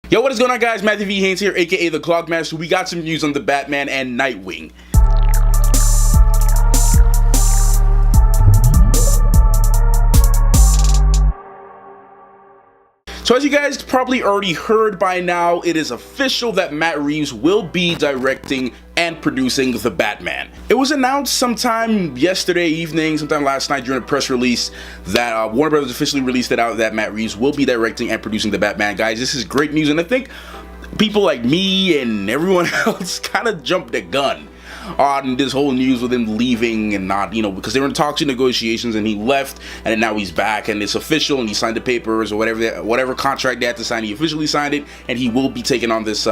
Yo, what is going on, guys? Matthew V. Haynes here, aka the Clockmaster. We got some news on the Batman and Nightwing. So as you guys probably already heard by now, it is official that Matt Reeves will be directing and producing the Batman. It was announced sometime yesterday evening, sometime last night during a press release that Warner Brothers officially released it out that Matt Reeves will be directing and producing the Batman. Guys, this is great news, and I think people like me and everyone else kind of jumped the gun on this whole news with him leaving and not, because they were in talks and negotiations and he left, and then now he's back and it's official and he signed the papers or whatever contract they had to sign. He officially signed it, and he will be taking on this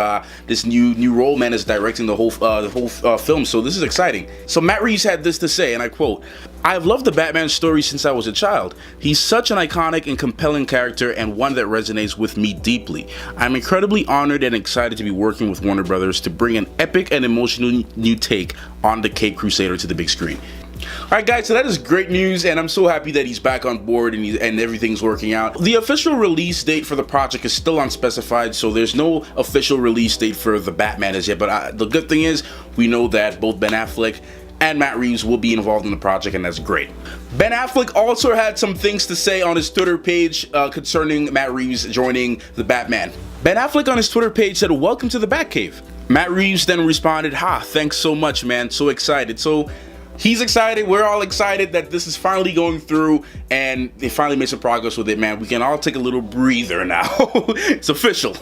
this new role, man, as directing the whole film. So this is exciting. So Matt Reeves had this to say, and I quote, "I have loved the Batman story since I was a child. He's such an iconic and compelling character and one that resonates with me deeply. I'm incredibly honored and excited to be working with Warner Brothers to bring an epic and emotional new take on the Caped Crusader to the big screen." Alright guys, so that is great news, and I'm so happy that he's back on board and everything's working out. The official release date for the project is still unspecified, so there's no official release date for the Batman as yet, but the good thing is we know that both Ben Affleck and Matt Reeves will be involved in the project, and that's great. Ben Affleck also had some things to say on his Twitter page concerning Matt Reeves joining the Batman. Ben Affleck on his Twitter page said, "Welcome to the Batcave." Matt Reeves then responded, "Ha, thanks so much, man, so excited." So he's excited, we're all excited that this is finally going through and they finally made some progress with it, man. We can all take a little breather now. It's official.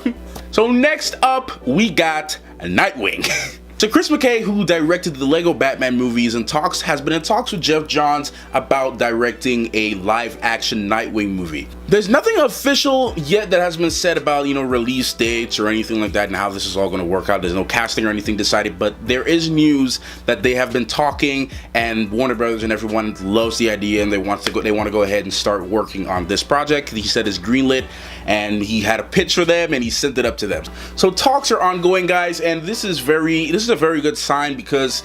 So next up, we got Nightwing. So Chris McKay, who directed the Lego Batman movies, has been in talks with Jeff Johns about directing a live-action Nightwing movie. There's nothing official yet that has been said about, release dates or anything like that and how this is all going to work out. There's no casting or anything decided, but there is news that they have been talking, and Warner Brothers and everyone loves the idea, and they want to go ahead and start working on this project. He said it's greenlit, and he had a pitch for them, and he sent it up to them. So talks are ongoing, guys, and this is a very good sign, because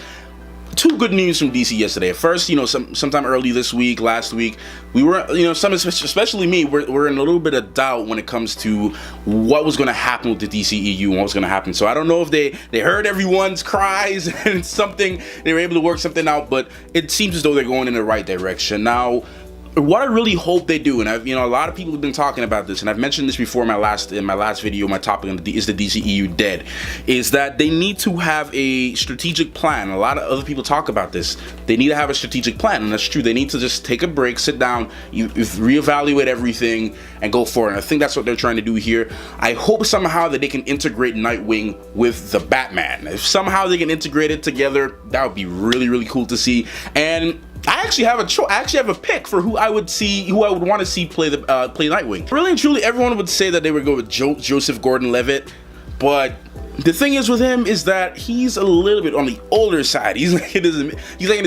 two good news from DC yesterday. First, sometime early this week, last week, we were, some, especially me, we're in a little bit of doubt when it comes to what was going to happen with the DCEU and what was going to happen. So I don't know if they heard everyone's cries and they were able to work something out, but it seems as though they're going in the right direction. Now, what I really hope they do, and a lot of people have been talking about this, and I've mentioned this before in my last video, my topic on is the DCEU dead, is that they need to have a strategic plan. A lot of other people talk about this. They need to have a strategic plan, and that's true. They need to just take a break, sit down, reevaluate everything, and go for it. And I think that's what they're trying to do here. I hope somehow that they can integrate Nightwing with the Batman. If somehow they can integrate it together, that would be really, really cool to see. And I actually have a pick for who I would want to see play Nightwing. Really and truly, everyone would say that they would go with Joseph Gordon-Levitt, but the thing is with him is that he's a little bit on the older side. He's like in his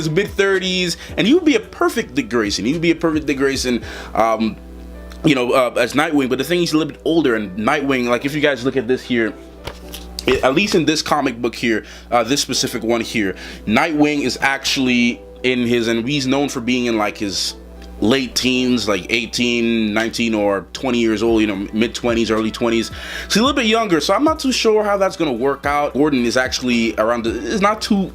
mid-30s, and he would be a perfect Dick Grayson. He would be a perfect Dick Grayson, as Nightwing. But the thing, he's a little bit older, and Nightwing, like if you guys look at this here, at least in this comic book here, this specific one here, Nightwing is actually and he's known for being in like his late teens, like 18, 19, or 20 years old, mid-20s, early 20s. So he's a little bit younger, so I'm not too sure how that's going to work out. Gordon is actually is not too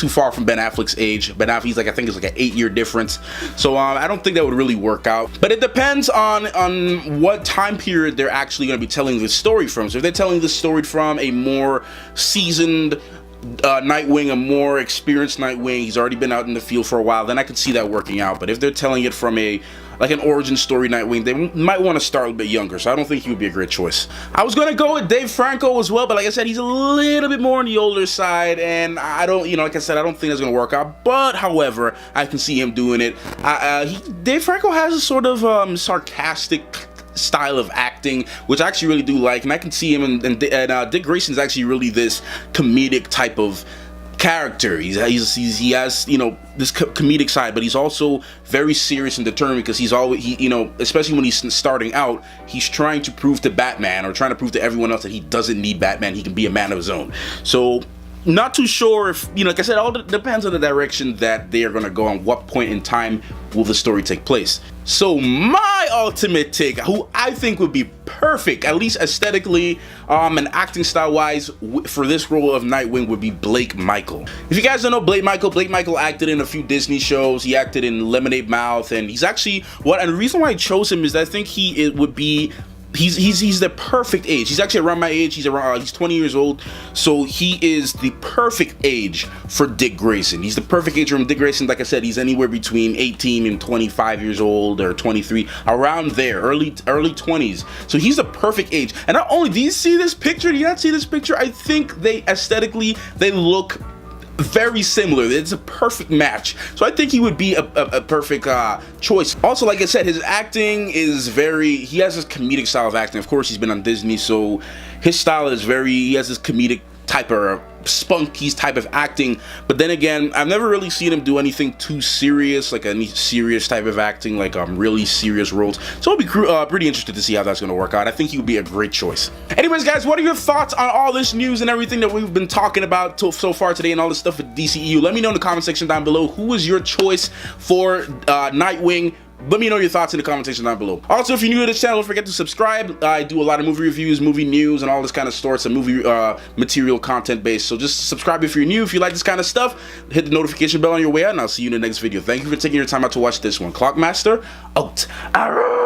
far from Ben Affleck's age. Ben Affleck, I think it's like an 8-year difference. So I don't think that would really work out. But it depends on what time period they're actually going to be telling this story from. So if they're telling this story from a more seasoned Nightwing, a more experienced Nightwing, he's already been out in the field for a while, then I could see that working out. But if they're telling it from an origin story Nightwing, they might want to start a bit younger, so I don't think he would be a great choice. I was gonna go with Dave Franco as well, but like I said, he's a little bit more on the older side, and I don't, like I said, I don't think that's gonna work out. But however, I can see him doing it. Dave Franco has a sort of sarcastic style of acting, which I actually really do like, and I can see him, and Dick Grayson's actually really this comedic type of character. He has this comedic side, but he's also very serious and determined, because he's always especially when he's starting out, he's trying to prove to Batman, or trying to prove to everyone else, that he doesn't need Batman, he can be a man of his own. So not too sure if, like I said, all depends on the direction that they are going to go, on what point in time will the story take place. So my ultimate take, who I think would be perfect, at least aesthetically and acting style wise, for this role of Nightwing would be Blake Michael. If you guys don't know Blake Michael acted in a few Disney shows. He acted in Lemonade Mouth, and he's actually and the reason why I chose him is that I think it would be. He's the perfect age. He's actually around my age. He's 20 years old, so he is the perfect age for Dick Grayson. He's the perfect age for Dick Grayson. Like I said, he's anywhere between 18 and 25 years old, or 23, around there, early 20s. So he's the perfect age. And not only do you see this picture, do you not see this picture? I think they aesthetically look very similar. It's a perfect match, so I think he would be a perfect choice. Also, like I said, his acting is he has this comedic style of acting. Of course, he's been on Disney, so his style is he has this comedic type of spunky type of acting. But then again, I've never really seen him do anything too serious, like any serious type of acting, like really serious roles. So I'll be pretty interested to see how that's going to work out. I think he would be a great choice. Anyways, guys, what are your thoughts on all this news and everything that we've been talking about so far today and all this stuff with DCEU? Let me know in the comment section down below. Who was your choice for Nightwing? Let me know your thoughts in the comment section down below. Also, if you're new to this channel, don't forget to subscribe. I do a lot of movie reviews, movie news, and all this kind of stuff. It's a movie material content based. So just subscribe if you're new. If you like this kind of stuff, hit the notification bell on your way out, and I'll see you in the next video. Thank you for taking your time out to watch this one. Clockmaster, out. Arrow!